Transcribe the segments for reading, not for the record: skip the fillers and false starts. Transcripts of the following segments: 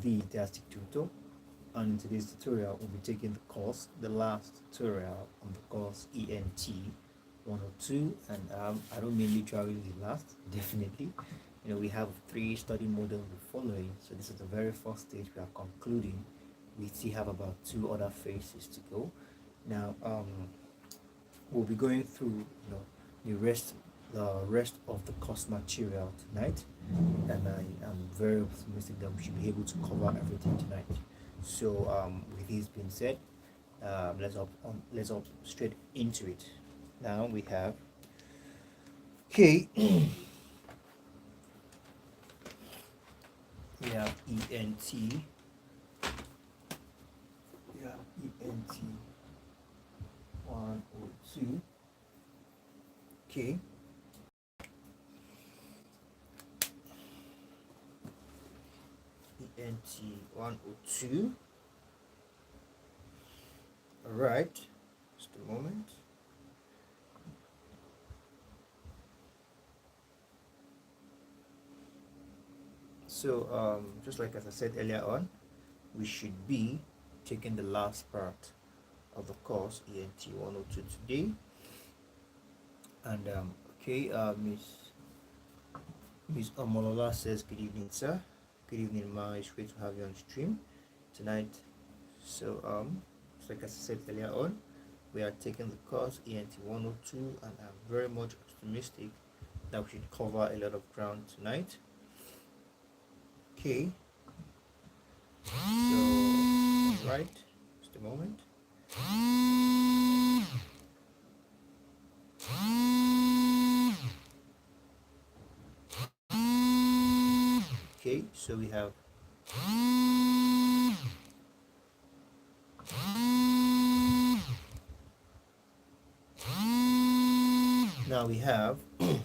the Fantastic Tutor, and in today's tutorial we'll be taking the last tutorial on the course ENT102, and I don't mean literally the last, definitely. We have 3 study models we're following, so this is the very first stage we are concluding. We still have about 2 other phases to go. Now, we'll be going through, the rest of the course material tonight, and I am very optimistic that we should be able to cover everything tonight. So, with this being said, let's up straight into it. Now we have okay, we have ENT, ENT 102. Okay. ENT102. All right, just a moment. So, just like as I said earlier on, we should be taking the last part of the course ENT102 today. And okay, Miss Amolola says, "Good evening, sir." Good evening, ma. It's great to have you on stream tonight. So, like I said earlier on, we are taking the course ENT102, and I'm very much optimistic that we should cover a lot of ground tonight. Okay. So, right, just a moment. Okay, so we have now we have just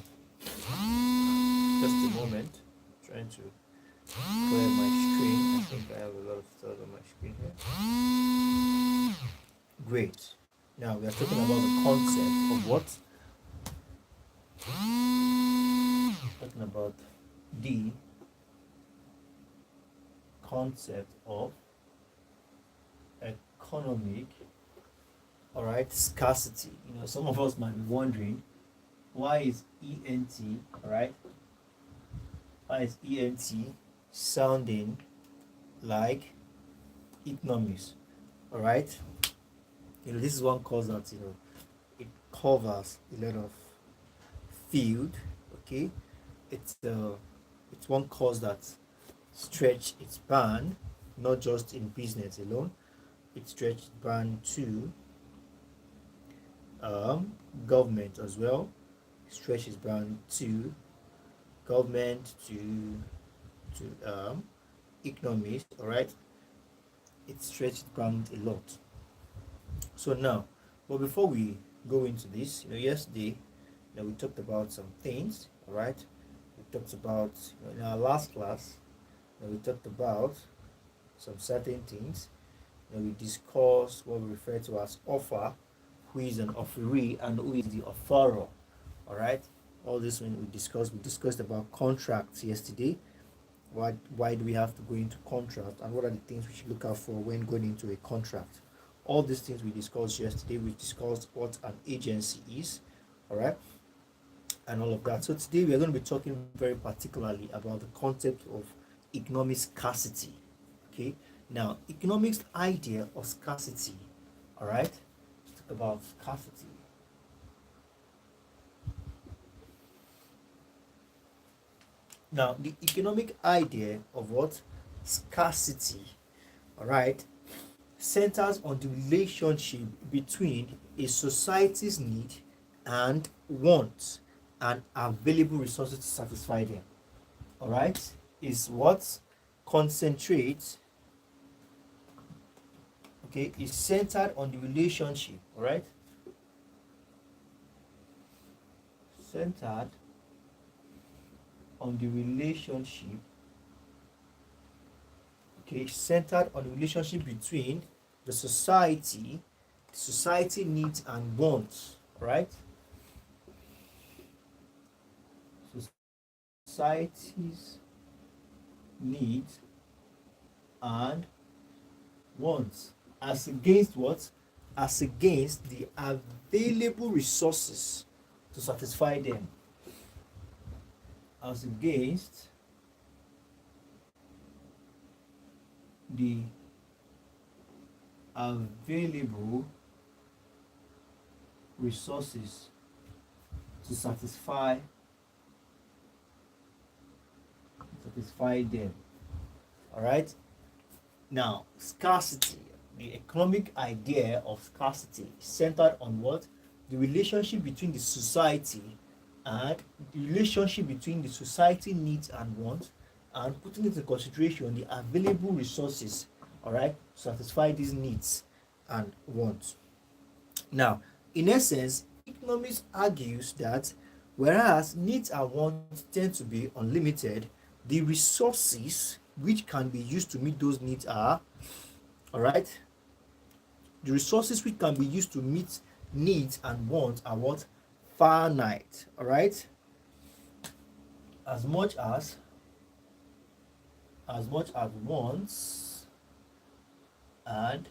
a moment, trying to clear my screen. I think I have a lot of stuff on my screen here. Great. Now we are talking about the concept of what? Talking about the concept of economic, all right, scarcity. Some of us might be wondering, why is ENT, all right? Why is ENT sounding like economics? All right. This is one course that it covers a lot of field. Okay, it's one course that stretch its band, not just in business alone. It stretched band to government as well. Stretch its band to government, to economics. All right, it stretched band a lot. So now, but before we go into this, yesterday, we talked about some things. All right, we talked about in our last class, we talked about some certain things. We discussed what we refer to as offer, who is an offeree, and who is the offerer. All right, all this when we discussed about contracts yesterday. Why do we have to go into contract, and what are the things we should look out for when going into a contract? All these things we discussed yesterday. We discussed what an agency is, all right, and all of that. So today we are going to be talking very particularly about the concept of economic scarcity. Okay, now economics idea of scarcity. All right, let's talk about scarcity. Now the economic idea of what? Scarcity. All right, centers on the relationship between a society's need and wants and available resources to satisfy them. All right, is what concentrates. Okay, is centered on the relationship. All right, centered on the relationship. Okay, centered on the relationship between the society needs and wants. Right, society's needs and wants, as against what? As against the available resources to satisfy them. As against the available resources to satisfy them. All right. Now, scarcity, the economic idea of scarcity is centered on what? The relationship between the society and the relationship between the society needs and wants, and putting into consideration the available resources, all right, to satisfy these needs and wants. Now, in essence, economics argues that whereas needs and wants tend to be unlimited, the resources which can be used to meet those needs are, all right, the resources which can be used to meet needs and wants are what? Finite, all right, as much as wants and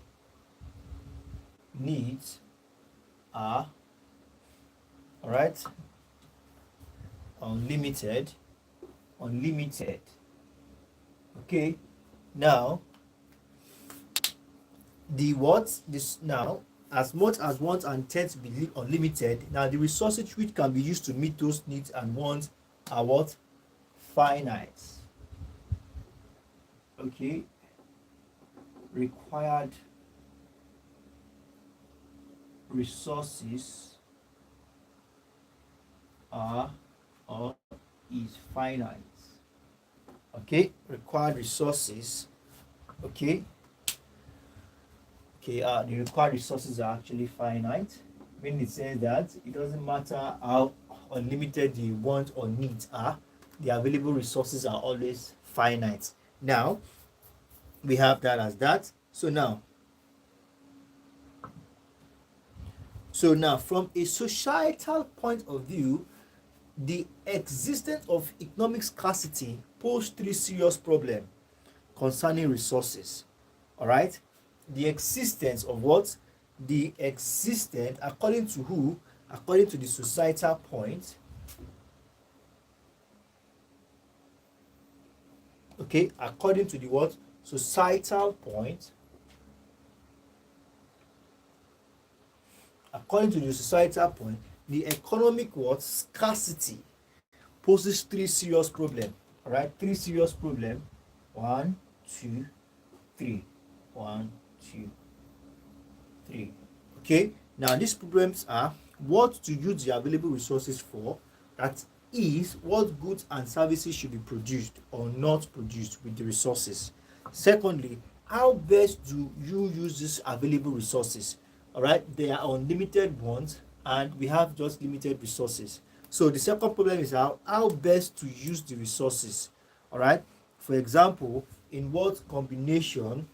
needs are, all right, unlimited. Okay, now the what this now as much as wants and tend to be unlimited, now the resources which can be used to meet those needs and wants are what? Finite. Okay, required resources are or is finite. Okay, required resources. Okay, the required resources are actually finite. When it says that it doesn't matter how unlimited the wants or needs are, the available resources are always finite. Now we have that as that. So now from a societal point of view, the existence of economic scarcity poses three serious problems concerning resources. All right, the existence of what? The existence, according to who? According to the societal point. Okay, according to the what? Societal point. According to the societal point, the economic what? Scarcity poses three serious problems. All right, three serious problems. One, two, three. One, two, three. Okay, now these problems are what to use the available resources for, that is, what goods and services should be produced or not produced with the resources. Secondly, how best do you use these available resources? All right, they are unlimited ones and we have just limited resources. So the second problem is how best to use the resources. All right, for example, in what combination,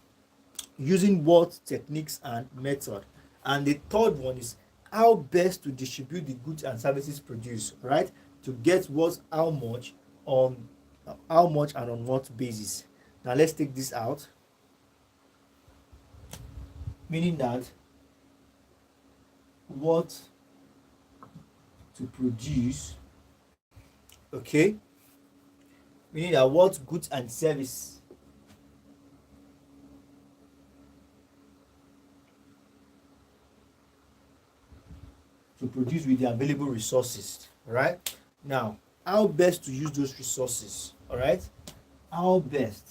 using what techniques and method. And the third one is how best to distribute the goods and services produced, right, to get what, how much and on what basis. Now let's take this out, meaning that what to produce, okay, meaning that what goods and service to produce with the available resources. Right, now how best to use those resources. All right, how best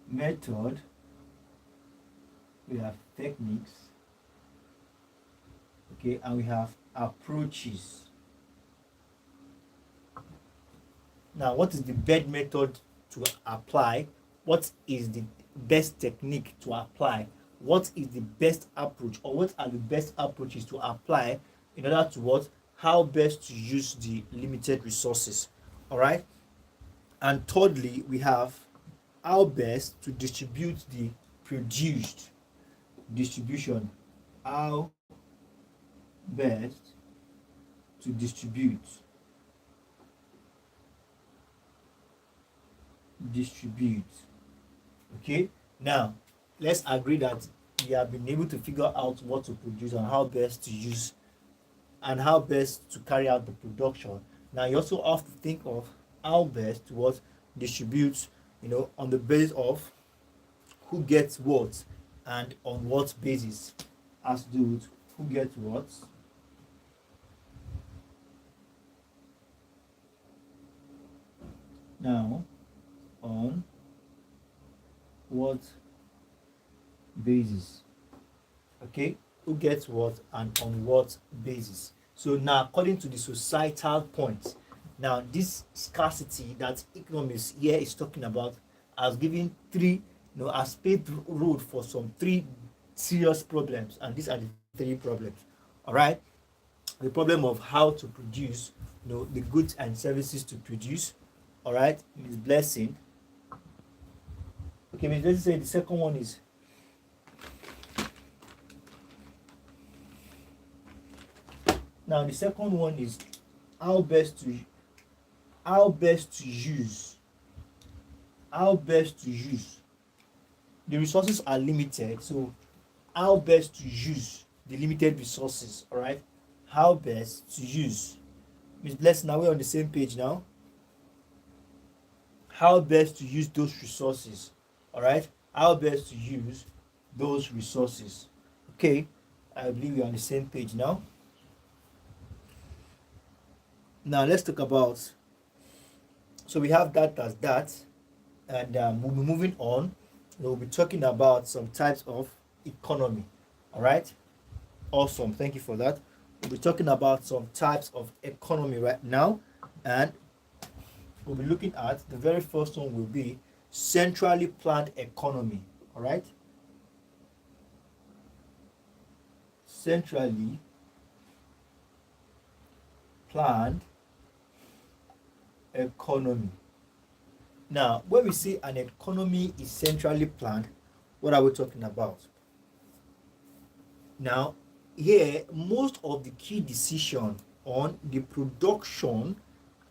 method, we have techniques, okay, and we have approaches. Now what is the best method to apply? What is the best technique to apply? What is the best approach, or what are the best approaches to apply in order to what? How best to use the limited resources. All right, and thirdly, we have how best to distribute the produced. Distribution, how best to distribute distribute. Okay, now let's agree that we have been able to figure out what to produce and how best to use and how best to carry out the production. Now you also have to think of how best to what distribute, on the basis of who gets what and on what basis. Has to do with who gets what, now on what basis. Okay, who gets what and on what basis. So now according to the societal point, now this scarcity that economists here is talking about has given three, has paved road for some three serious problems, and these are the three problems. All right, the problem of how to produce, the goods and services to produce. All right, Ms. Blessing. Okay, Ms. Blessing said the second one is now the second one is how best to use the resources are limited, so how best to use the limited resources. All right, how best to use. Ms. Blessing, are we on the same page now? How best to use those resources. All right, how best to use those resources. Okay, I believe we're on the same page now. Now let's talk about, so we have that as that, and we'll be moving on. We'll be talking about some types of economy. All right, awesome, thank you for that. We'll be talking about some types of economy right now, and we'll be looking at the very first one will be centrally planned economy. All right, centrally planned economy. Now, when we say an economy is centrally planned, what are we talking about? Now, here, most of the key decisions on the production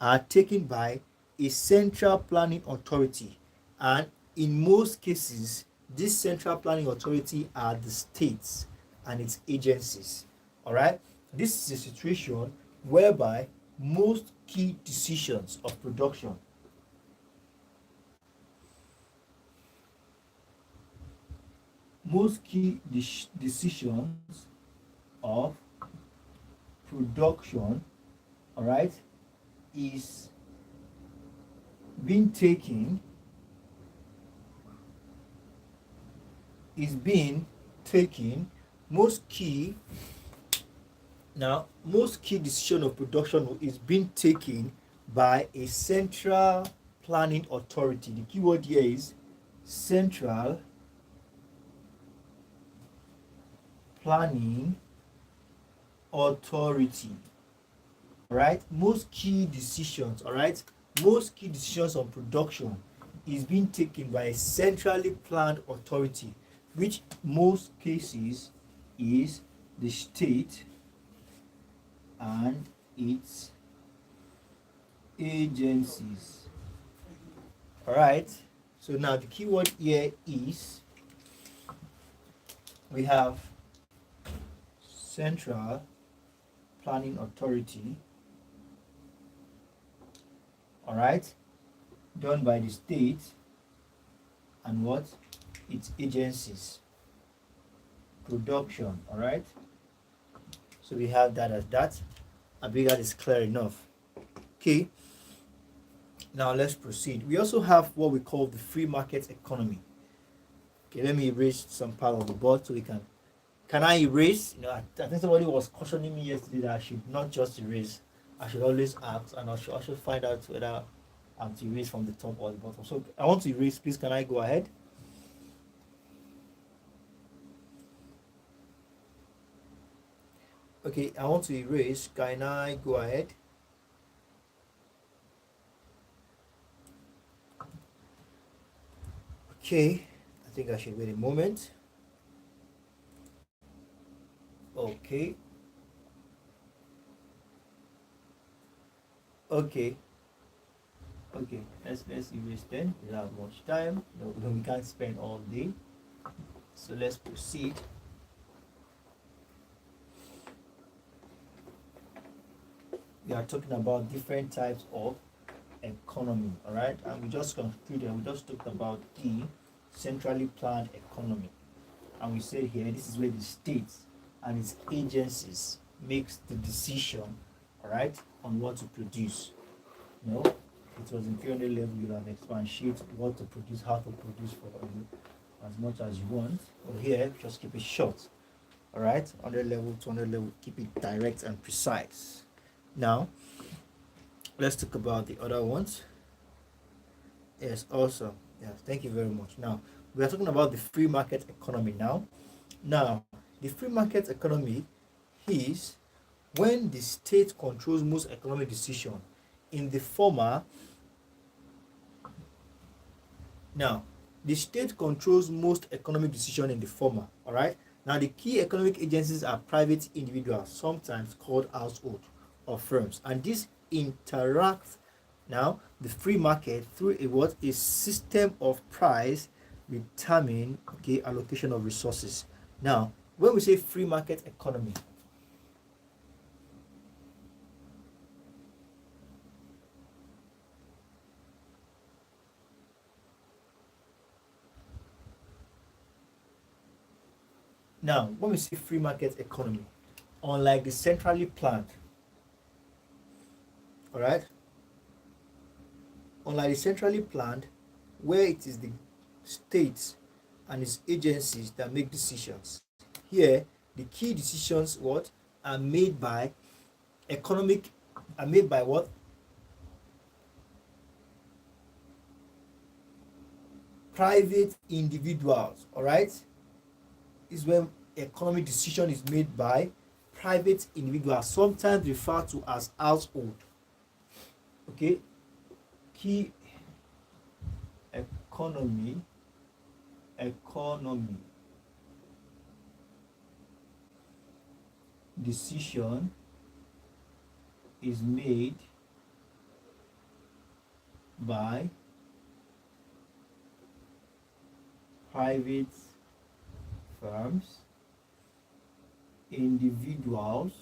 are taken by a central planning authority, and in most cases, this central planning authority are the states and its agencies. All right, this is a situation whereby most key decisions of production decisions of production, all right, is being taken most key decision of production is being taken by a central planning authority. The keyword here is central planning authority. All right, most key decisions on production is being taken by a centrally planned authority, which most cases is the state and its agencies. All right, so now the keyword here is we have central planning authority, all right, done by the state and what its agencies. Production. All right, so we have that as that. I believe that is clear enough. Okay, now let's proceed. We also have what we call the free market economy. Okay, let me erase some part of the board so we can I erase? I think somebody was cautioning me yesterday that I should not just erase. I should always ask, and I should find out whether I'm to erase from the top or the bottom. So I want to erase. Please, can I go ahead? Okay, I want to erase. Can I go ahead? Okay, I think I should wait a moment. Okay. Okay. Okay, let's erase 10. We don't have much time. No, we can't spend all day. So let's proceed. We are talking about different types of economy, all right? And we just concluded, we just talked about the centrally planned economy. And we said here, this is where the states and its agencies makes the decision, all right, on what to produce. You know, it was in 300 level, you have expatiate what to produce, how to produce for you as much as you want. But here, just keep it short. All right, 100 level, 200 level, keep it direct and precise. Now, let's talk about the other ones. Yes, awesome. Yes, thank you very much. Now, we are talking about the free market economy now. Now, the free market economy is when the state controls most economic decision. In the former, now, the state controls most economic decision in the former, all right? Now, the key economic agencies are private individuals, sometimes called household or firms, and these interact now the free market through a system of price determine allocation of resources. Now, when we say free market economy, now when we say free market economy, unlike the centrally planned, all right, unlike the centrally planned, where it is the states and its agencies that make decisions. Here, the key decisions are made by economic are made by private individuals. All right, is when economic decision is made by private individuals, sometimes referred to as household. Okay, key economy decision is made by private firms, individuals,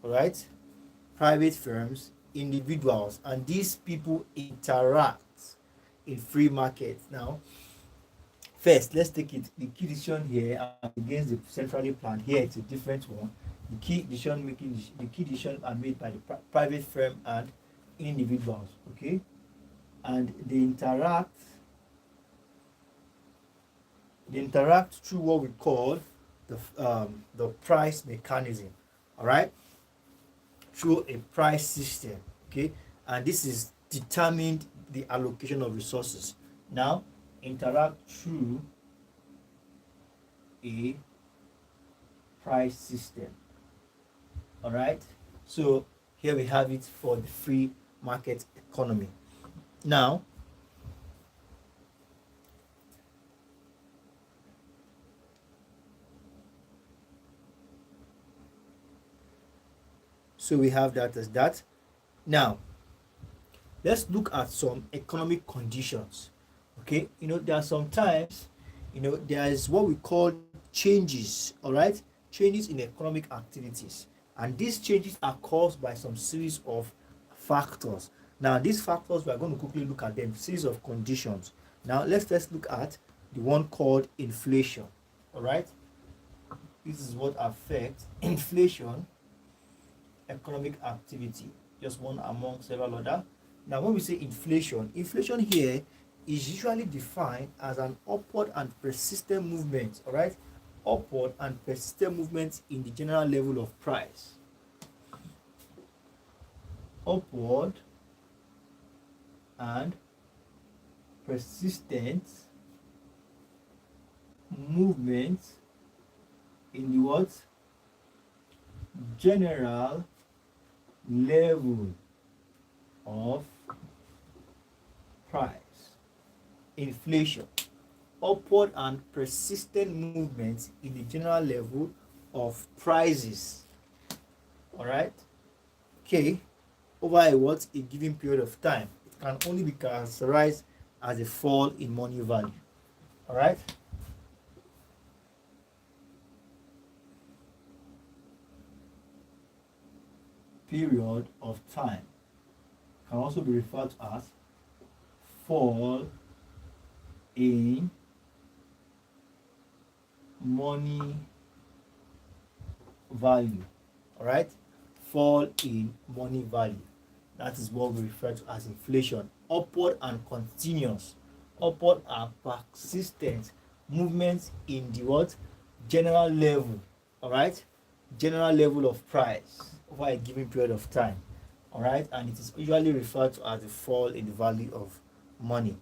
all right, private firms, individuals, and these people interact in free markets. Now, first, let's take it the key decision here against the centrally planned. Here, it's a different one. The key decision are made by the private firm and individuals. Okay, and they interact through what we call the price mechanism. All right, through a price system. Okay, and this is determined the allocation of resources. Now, interact through a price system. All right, so here we have it for the free market economy. Now, so we have that as that. Now, let's look at some economic conditions. Okay, there are sometimes, there is what we call changes, all right, changes in economic activities, and these changes are caused by some series of factors. Now, these factors, we are going to quickly look at them, series of conditions. Now, let's first look at the one called inflation. All right, this is what affects inflation, economic activity, just one among several other. Now, when we say inflation here is usually defined as an upward and persistent movement, all right, upward and persistent movement in the general level of price. Upward and persistent movement in the what? General level of price. Inflation, upward and persistent movements in the general level of prices. All right, okay, over a given period of time. It can only be characterized as a fall in money value. All right. Period of time can also be referred to as fall in money value. All right. Fall in money value. That is what we refer to as inflation. Upward and continuous, upward and persistent movements in the what? General level. All right. General level of price over a given period of time. All right. And it is usually referred to as the fall in the value of money.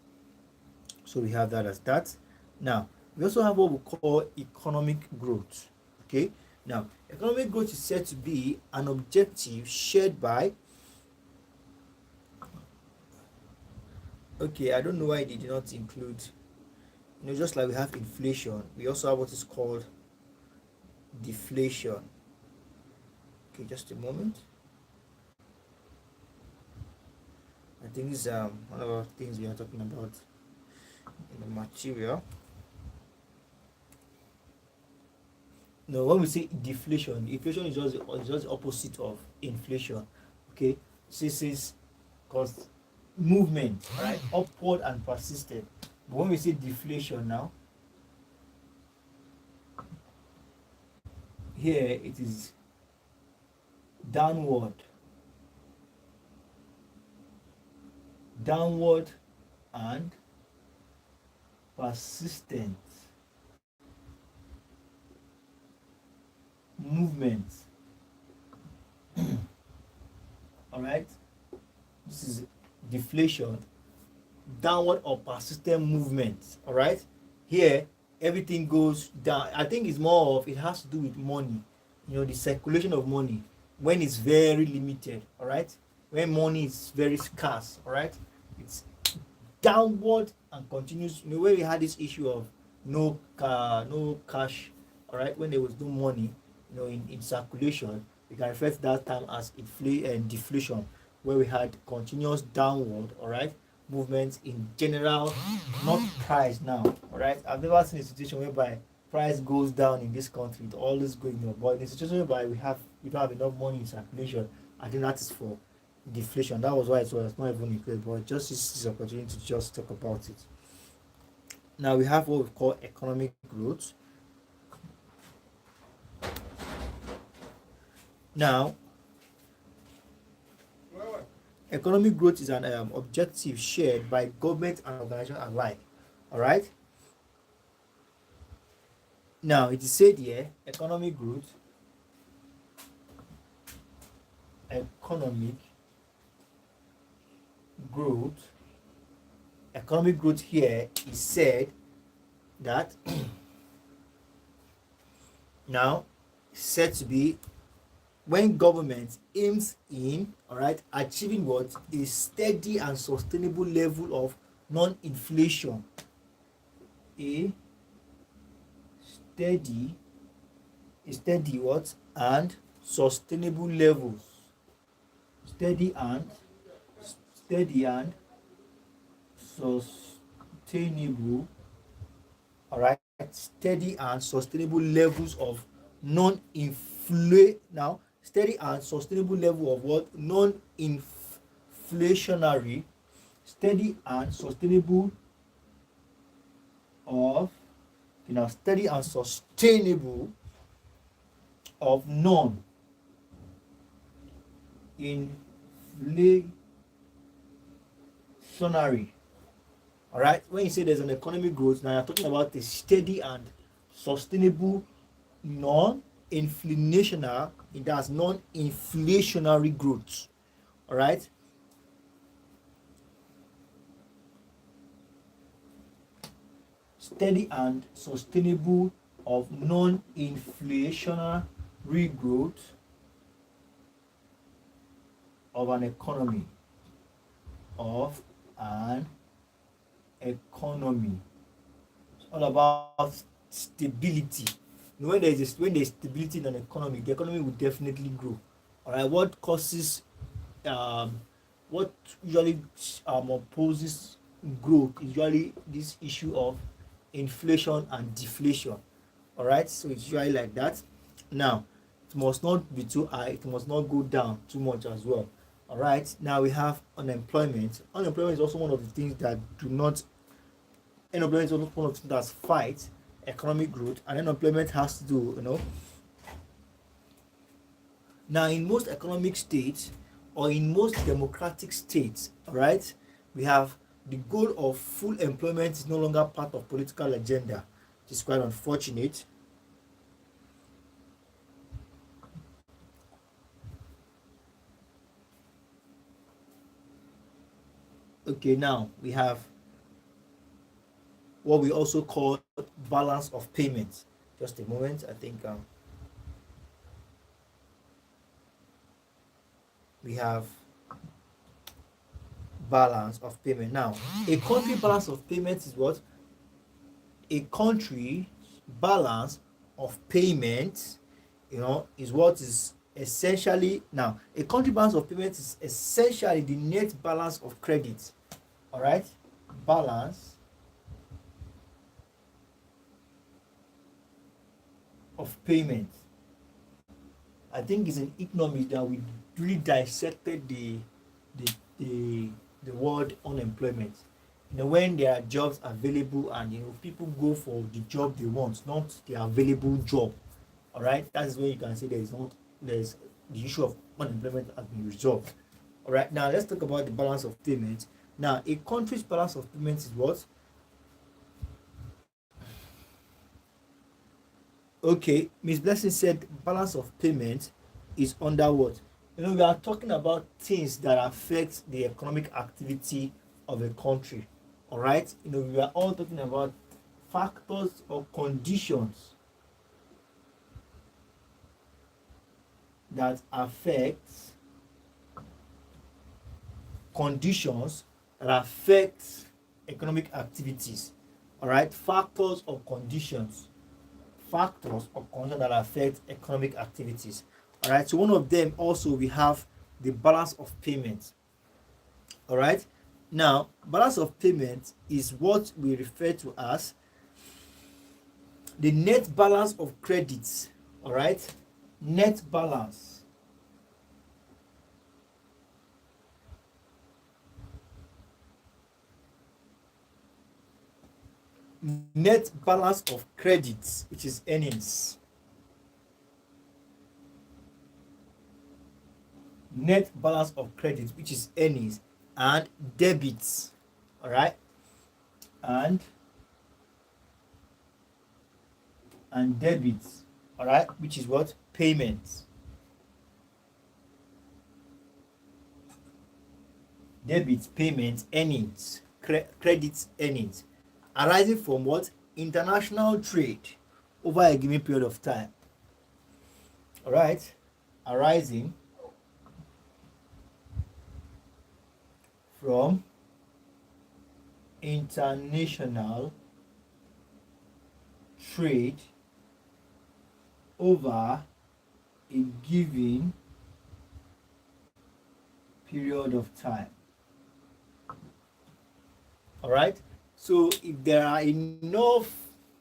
So we have that as that. Now, we also have what we call economic growth. Okay. Now, economic growth is said to be an objective shared by, okay, I don't know why they did not include, just like we have inflation, we also have what is called deflation. Okay, just a moment. I think this is one of the things we are talking about in the material. No, when we say deflation, inflation is just the opposite of inflation. Okay, so this is cost movement, right? Upward and persistent. But when we say deflation now, here it is downward and persistent movement. All right, this is deflation, downward or persistent movement. All right, here everything goes down. I think it's more of, it has to do with money, the circulation of money when it's very limited. All right, when money is very scarce. All right, it's downward and continues. Where we had this issue of no cash. All right, when there was no money, in circulation, we can refer to that time as deflation, where we had continuous downward, all right, movements in general, not price now. All right, I've never seen a situation whereby price goes down in this country, it always going up. But in a situation whereby we don't have enough money in circulation, I think that is for deflation. That was why it was not even included, but just this opportunity to just talk about it. Now we have what we call economic growth. Now, economic growth is an objective shared by government and organizations alike. All right. Now, it is said here, economic growth here is said that now said to be when government aims in, all right, achieving what? A steady and sustainable level of non-inflation. A steady what? And sustainable levels. Steady and sustainable, all right, steady and sustainable levels of steady and sustainable level of what? Non-inflationary. Steady and sustainable of steady and sustainable of non-inflationary. All right, when you say there's an economic growth, now you're talking about a steady and sustainable non-inflationary, it has non-inflationary growth. All right, steady and sustainable of non-inflationary growth of an economy. It's all about stability. When there's stability in an economy, the economy will definitely grow. All right, what causes what usually opposes growth is usually this issue of inflation and deflation. All right, so it's usually like that. Now, it must not be too high, it must not go down too much as well. All right, now we have unemployment. Unemployment is also one of the things that do not, unemployment is also one of the things that fight economic growth, and unemployment has to do, now in most economic states or in most democratic states, all right, we have the goal of full employment is no longer part of political agenda, which is quite unfortunate. Okay, now we have what we also call balance of payments. Just a moment, I think we have balance of payment. Now, a country balance of payments is what? A country balance of payment, is what is essentially, now a country balance of payment is essentially the net balance of credit. All right, balance of payment. I think it's an economy that we really dissected the the word unemployment. When there are jobs available and people go for the job they want, not the available job. All right, that's where you can say there's the issue of unemployment has been resolved. All right, now let's talk about the balance of payment. Now, a country's balance of payment is what? Okay, Miss Blessing said balance of payment is under what? We are talking about things that affect the economic activity of a country. All right, we are all talking about factors or conditions that affect economic activities. All right, factors or conditions that affect economic activities. All right, so one of them also we have the balance of payment. All right, now balance of payment is what we refer to as the net balance of credits. All right, net balance of credits, which is earnings. Net balance of credit, which is earnings, and debits. All right, and debits. All right, which is what? Payments. Debits, payments, earnings, credits, earnings, arising from what? International trade over a given period of time. All right, arising from international trade over a given period of time. All right, so if there are enough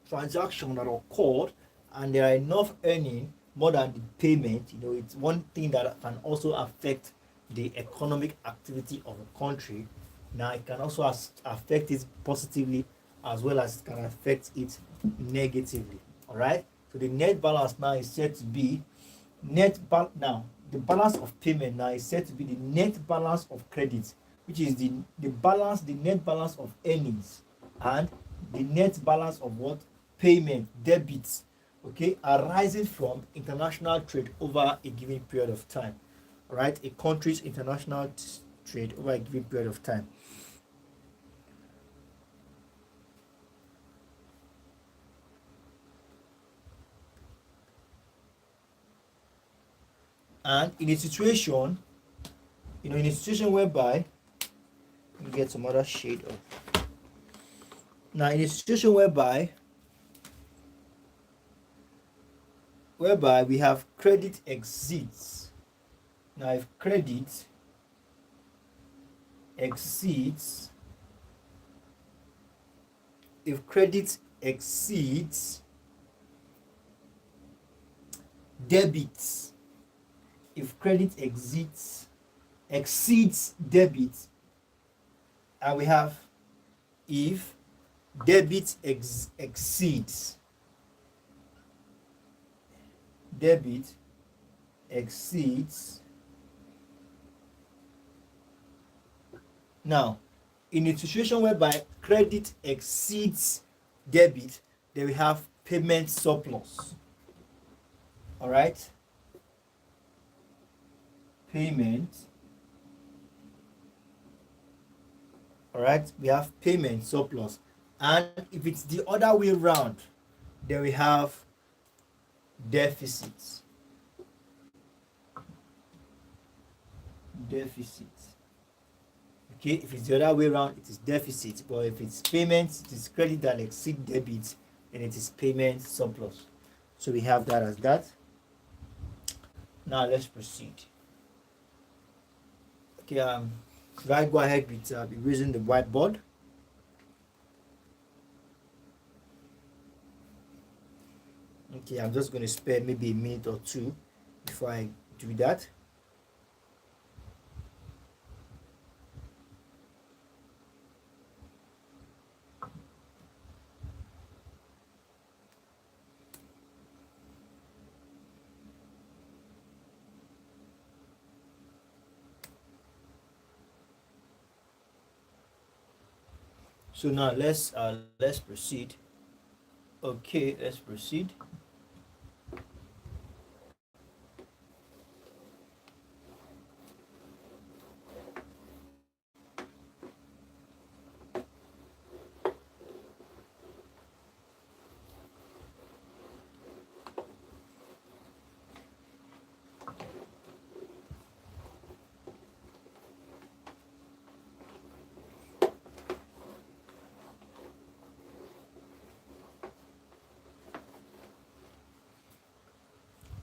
transactions that occurred and there are enough earning more than the payment, it's one thing that can also affect the economic activity of a country. Now, it can also affect it positively as well as it can affect it negatively. All right, so the net balance now is said to be now the balance of payment now is said to be the net balance of credit, which is the net balance of earnings, and the net balance of what? Payment, debits, okay, arising from international trade over a given period of time. All right, a country's international trade over a given period of time. And in a situation whereby, let me get some other shade of. Now, in a situation whereby we have credit exceeds. Now, if credit exceeds if credit exceeds debits, if credit exceeds debit, and we have if debit exceeds debit exceeds. Now, in a situation whereby credit exceeds debit, then we have payment surplus. All right, payment. All right, we have payment surplus, and if it's the other way around, then we have deficits. Okay, if it's the other way around, it is deficit, but if it's payment, it is credit that exceed debit, and it is payment surplus. So we have that as that. Now let's proceed. Okay, should I go ahead with erasing the whiteboard? Okay, I'm just going to spare maybe a minute or two before I do that. So now let's proceed. Okay, let's proceed.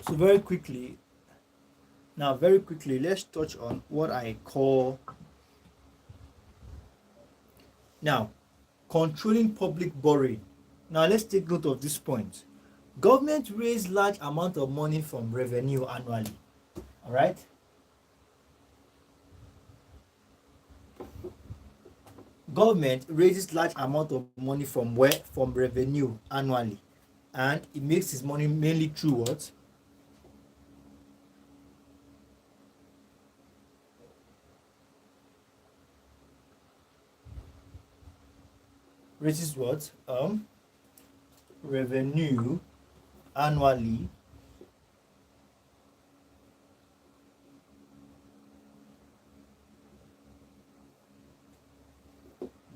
So very quickly, let's touch on what I call now controlling public borrowing. Now let's take note of this point. Government raise large amount of money from revenue annually. All right. Government raises large amount of money from where? From revenue annually, and it makes its money mainly through what? Raises what? Revenue annually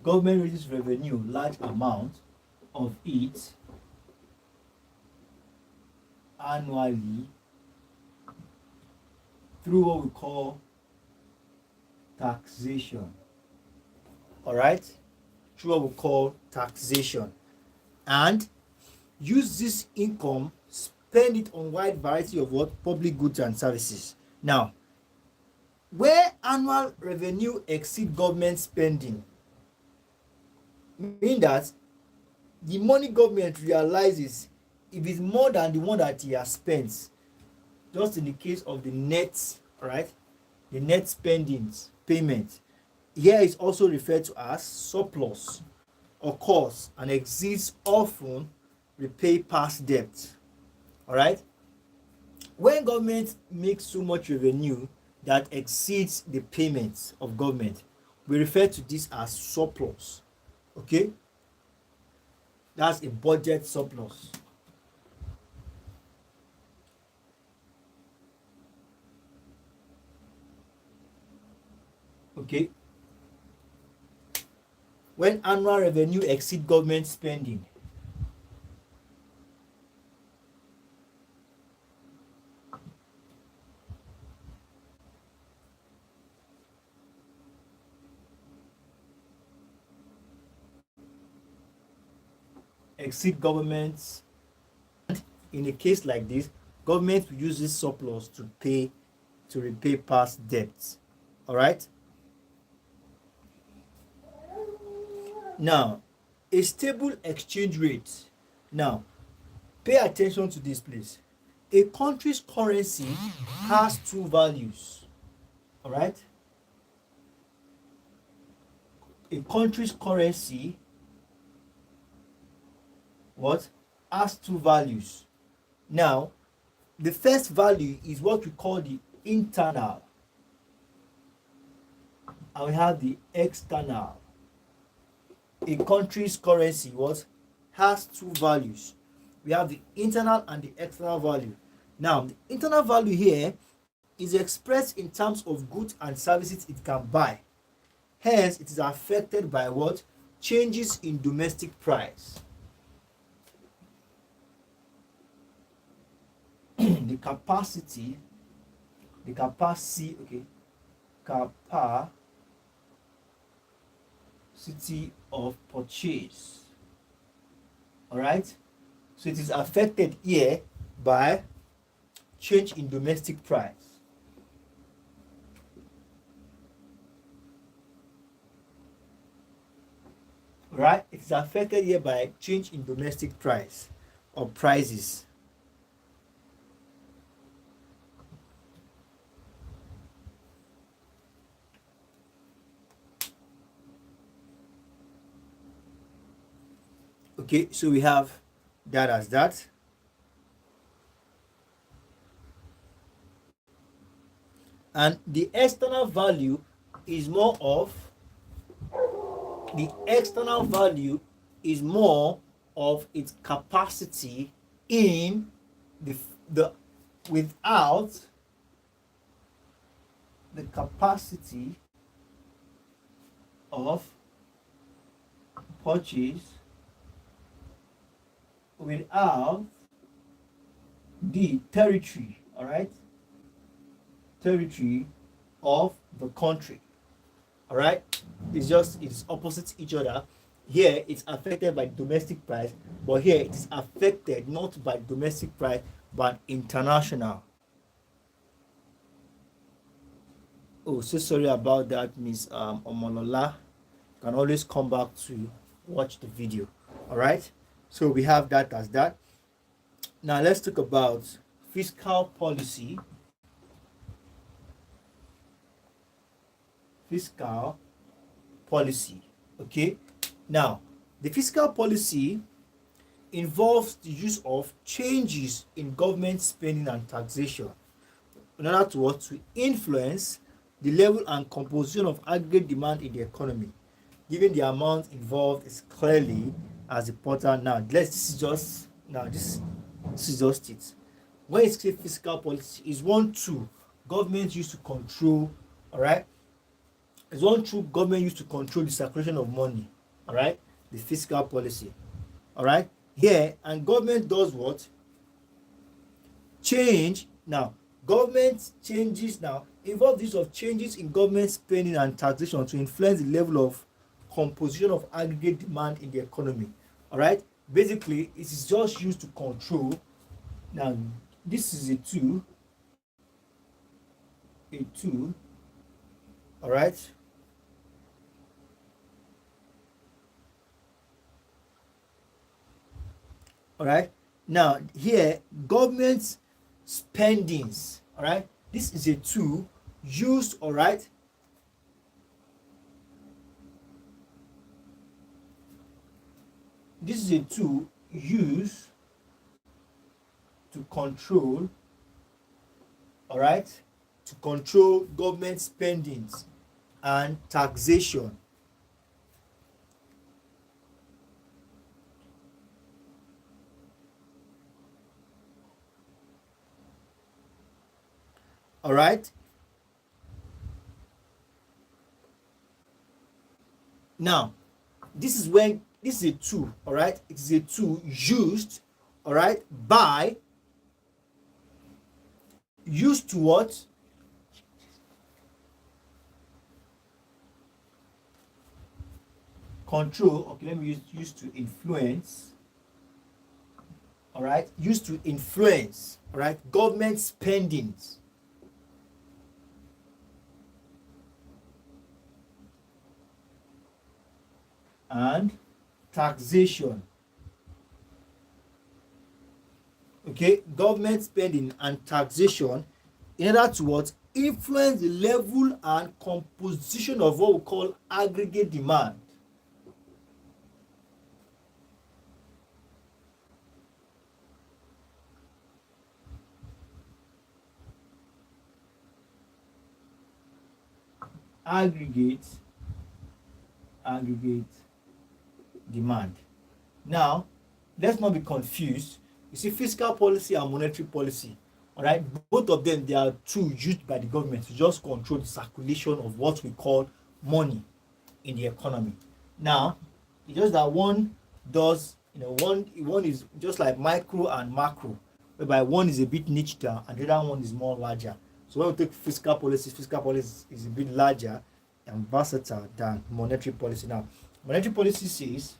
government raises revenue large amount of it annually through what we call taxation. All right, through what we call taxation, and use this income, spend it on wide variety of what? Public goods and services. Now, where annual revenue exceed government spending, mean that the money government realizes, if it's more than the one that he has spent, just in the case of the net, right? The net spendings payment, here is also referred to as surplus, occurs and exceeds often repay past debt. All right. When government makes so much revenue that exceeds the payments of government, we refer to this as surplus. Okay, that's a budget surplus. Okay, when annual revenue exceed government spending, exceed governments. In a case like this, government will use this surplus to repay past debts. All right. Now, a stable exchange rate. Now, pay attention to this, please. A country's currency has two values. All right? A country's currency what has two values. Now, the first value is what we call the internal, and we have the external. A country's currency what has two values. We have the internal and the external value. Now, the internal value here is expressed in terms of goods and services it can buy. Hence, it is affected by what? Changes in domestic price. the capacity of purchase. All right, so it is affected here by change in domestic price. Right, it is affected here by change in domestic price or prices. Okay, so we have that as that. And the external value is more of its capacity in the without the capacity of purchase, without the territory, all right, territory of the country. All right, it's opposite each other. Here it's affected by domestic price, but here it is affected not by domestic price but international. Oh, so sorry about that, Miss Omolola. You can always come back to watch the video. All right, so we have that as that. Now let's talk about fiscal policy. Fiscal policy. Okay, now the fiscal policy involves the use of changes in government spending and taxation in order to influence the level and composition of aggregate demand in the economy, given the amount involved is clearly as important. Now this is just it. When it's fiscal policy, is one tool government used to control, all right, is one tool government used to control the circulation of money, all right, the fiscal policy, all right. Here, and government does what? Change. Now government changes now involve use of changes in government spending and taxation to influence the level of composition of aggregate demand in the economy. All right, basically it is just used to control. Now this is a tool, all right, all right. Now here, government spendings, all right, this is a tool used, all right, this is a tool used to control, all right, to control government spendings and taxation. All right, now this is a tool, all right, it is a tool used, all right, used to what? Control. Okay, let me use to influence, all right, used to influence, all right, government spendings and taxation. Okay, government spending and taxation in order to what? Influence the level and composition of what we call aggregate demand. Aggregate demand. Now, let's not be confused. You see, fiscal policy and monetary policy, all right, both of them, they are tools used by the government to just control the circulation of what we call money in the economy. Now, it's just that one does, one is just like micro and macro, whereby one is a bit niche down and the other one is more larger. So when we take fiscal policy is a bit larger and versatile than monetary policy. Now, monetary policy says,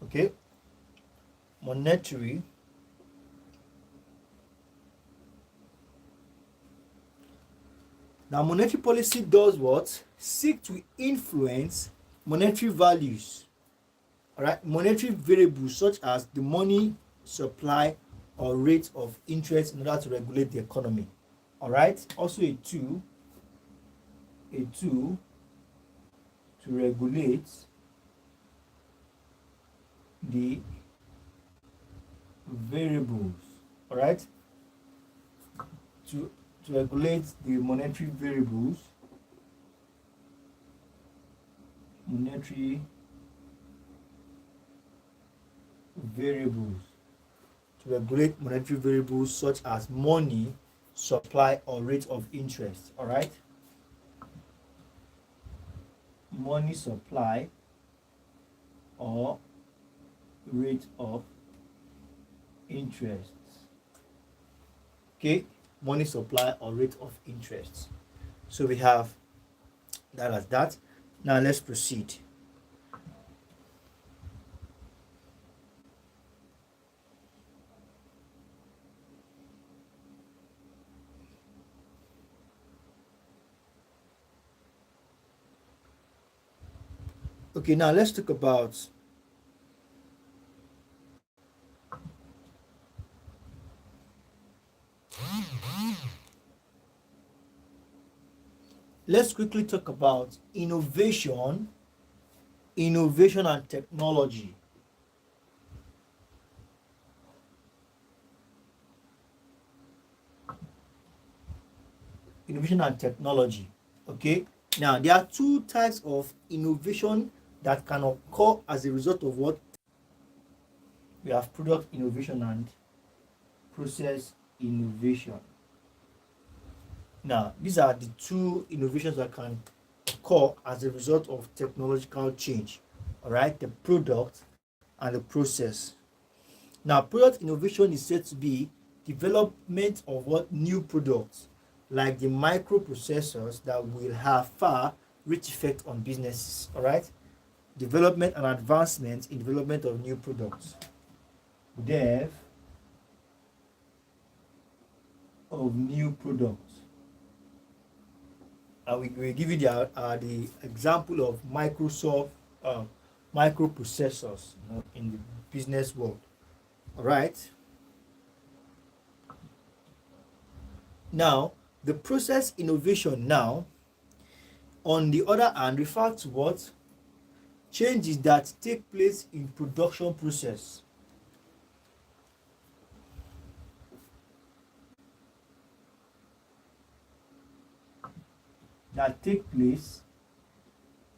okay, monetary policy does what? Seek to influence monetary values, all right, monetary variables such as the money supply or rate of interest in order to regulate the economy. All right, also a tool to regulate the variables. All right, to regulate the monetary variables, to regulate monetary variables such as money supply or rate of interest. All right, money supply or rate of interest. Okay, money supply or rate of interest. So we have that as that. Now let's proceed. Okay, now let's talk about let's quickly talk about innovation and technology. Innovation and technology. Okay, now there are two types of innovation that can occur as a result of what we have: product innovation and process innovation. Now, these are the two innovations that can occur as a result of technological change. All right, the product and the process. Now, product innovation is said to be development of what new products, like the microprocessors that will have far reach effect on businesses. All right, development and advancement in development of new products. Dev of new products. We give you the example of Microsoft microprocessors, in the business world. All right. Now, the process innovation now, on the other hand, refer to what? Changes that take place in production process. That take place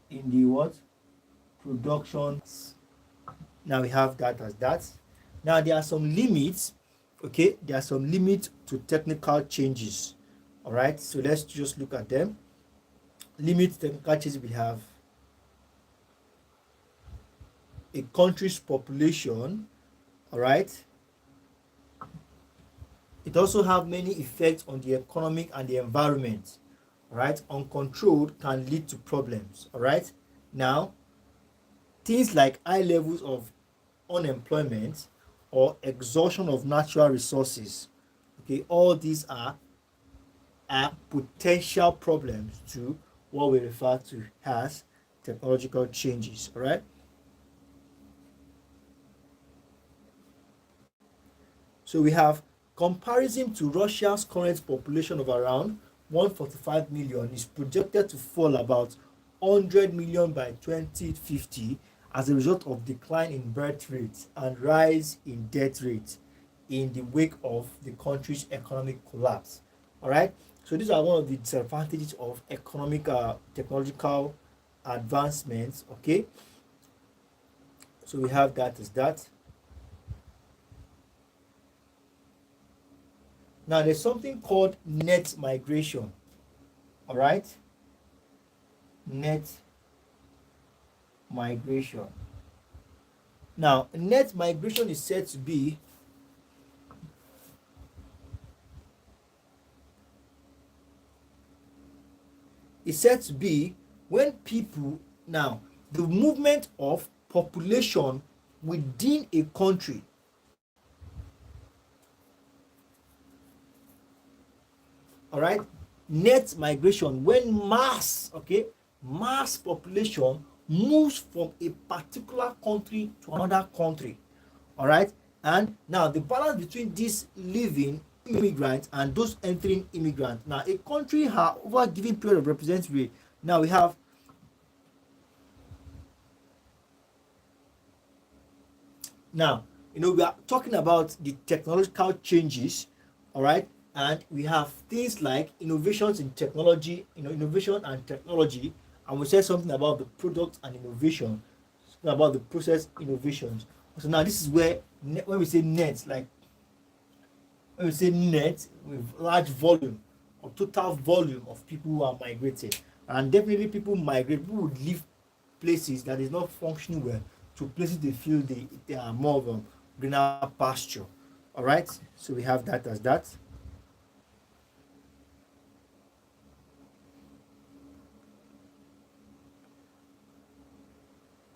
in the what? Production. Now we have that as that. Now there are some limits. Okay, there are some limits to technical changes. All right, so let's just look at them. Limit technical changes: we have a country's population. All right, it also have many effects on the economic and the environment. All right, uncontrolled can lead to problems. All right, now things like high levels of unemployment or exhaustion of natural resources, okay, all these are potential problems to what we refer to as technological changes. All right. So we have comparison to Russia's current population of around 145 million is projected to fall about 100 million by 2050 as a result of decline in birth rates and rise in death rates in the wake of the country's economic collapse. All right. So these are one of the disadvantages of economic technological advancements. Okay. So we have that as that. Now there's something called net migration. All right. Net migration. Now, net migration is said to be when people, now the movement of population within a country. All right. Net migration, when mass population moves from a particular country to another country. All right. And now the balance between this living immigrants and those entering immigrants. Now a country has over a given period of representative rate. Now we have we are talking about the technological changes. All right. And we have things like innovations in technology, innovation and technology, and we said something about the product and innovation, something about the process innovations. So now this is where when we say net, like when we say net with large volume or total volume of people who are migrating, and definitely people would leave places that is not functioning well to places they feel they are more of a greener pasture. All right. So we have that as that.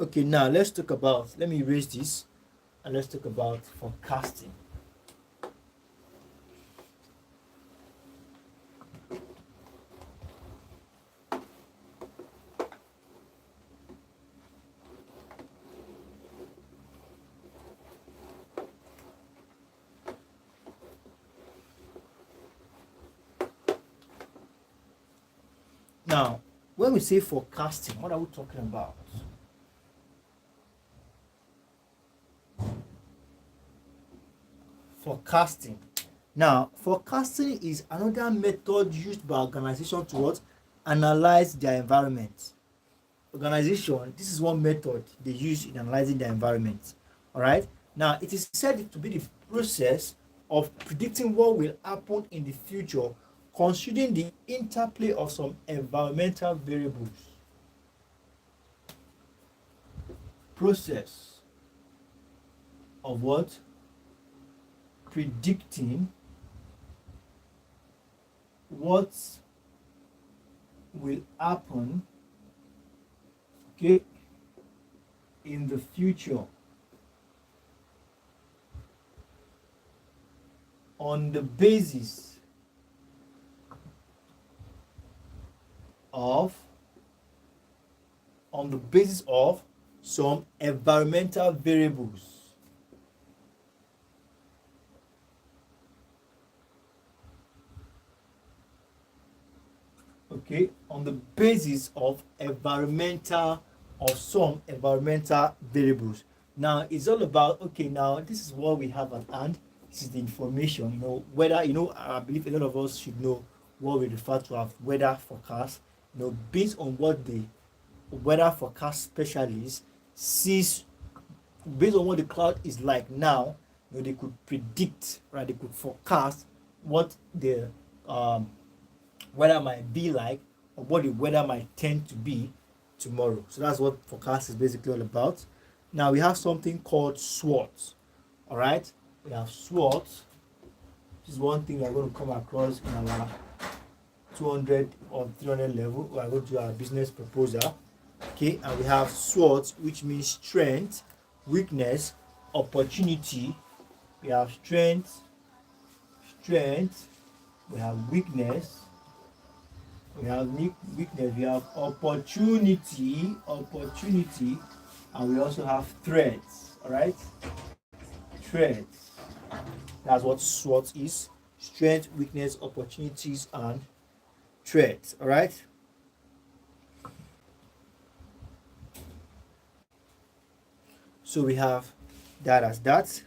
Okay, now let me erase this and let's talk about forecasting. Now, when we say forecasting, what are we talking about? Forecasting. Now, forecasting is another method used by organizations to what? Analyze their environment. Organization, this is one method they use in analyzing their environment. All right. Now, it is said to be the process of predicting what will happen in the future, considering the interplay of some environmental variables. Process of what? Predicting what will happen, okay, in the future on the basis of some environmental variables. Okay, on the basis of some environmental variables. Now it's all about, okay, now this is what we have at hand. This is the information, whether, I believe a lot of us should know what we refer to as weather forecast, based on what the weather forecast specialist sees, based on what the cloud is like now, they could predict, right? They could forecast what the weather might be like, or what the weather might tend to be tomorrow. So that's what forecast is basically all about. Now we have something called SWOT. All right, we have SWOT. This is one thing we're going to come across in our 200 or 300 level. We are going to do our business proposal. Okay, and we have SWOT, which means strength, weakness, opportunity. We have strength, we have weakness, We have weakness, we have opportunity, and we also have threats. All right, threats. That's what SWOT is: strength, weakness, opportunities, and threats. All right. So we have that as that.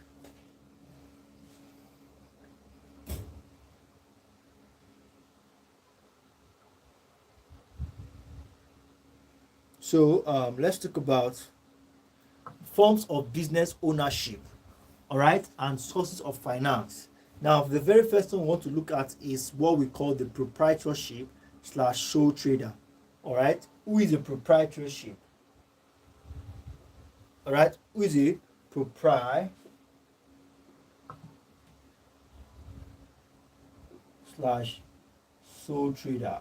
So let's talk about forms of business ownership, all right, and sources of finance. Now, the very first one we want to look at is what we call the proprietorship slash sole trader. All right, who is a proprietorship? All right, who is a proprietor slash sole trader?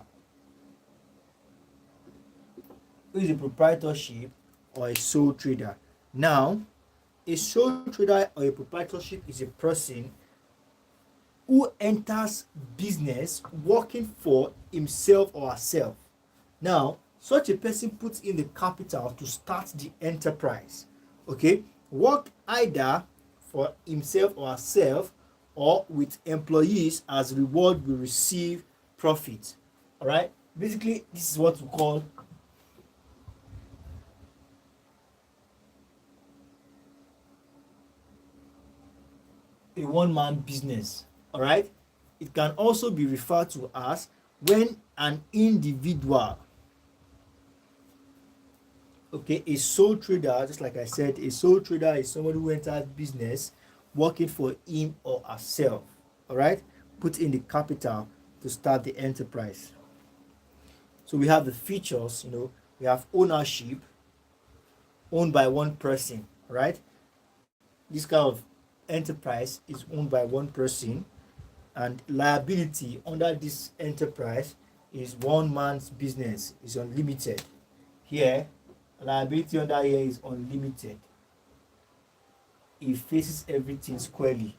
Who is a proprietorship or a sole trader? Now, a sole trader or a proprietorship is a person who enters business working for himself or herself. Now, such a person puts in the capital to start the enterprise. Okay, work either for himself or herself or with employees as reward will receive profit. All right, basically, this is what we call a one-man business. All right, it can also be referred to as when an individual, okay, a sole trader, just like I said, a sole trader is somebody who enters business working for him or herself. All right, put in the capital to start the enterprise. So we have the features, we have ownership, owned by one person. All right, this kind of enterprise is owned by one person, and liability under this enterprise is one man's business, is unlimited. Here, liability under here is unlimited. It faces everything squarely.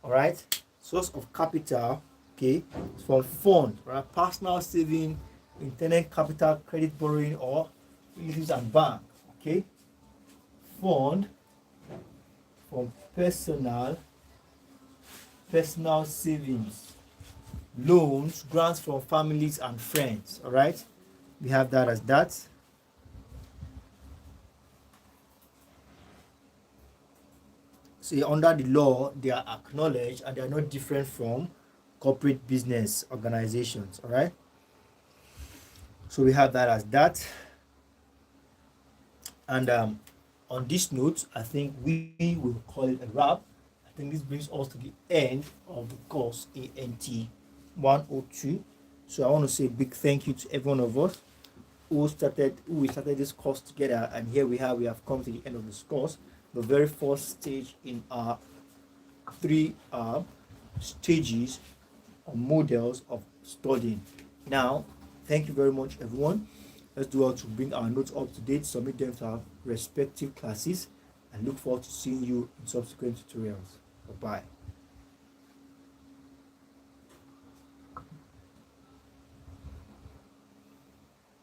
All right, source of capital, okay, from fund, right, personal saving, intended capital, credit borrowing, or relatives and bank. Okay, fund from personal savings, loans, grants from families and friends. All right, we have that as that. So under the law, they are acknowledged and they are not different from corporate business organizations. All right, so we have that as that. And on this note, I think we will call it a wrap. I think this brings us to the end of the course ENT102. So I want to say a big thank you to every one of us who we started this course together, and here we have come to the end of this course, the very first stage in our three stages or models of studying. Now, thank you very much, everyone. Let's do well to bring our notes up to date, submit them to our respective classes, and look forward to seeing you in subsequent tutorials. Bye-bye.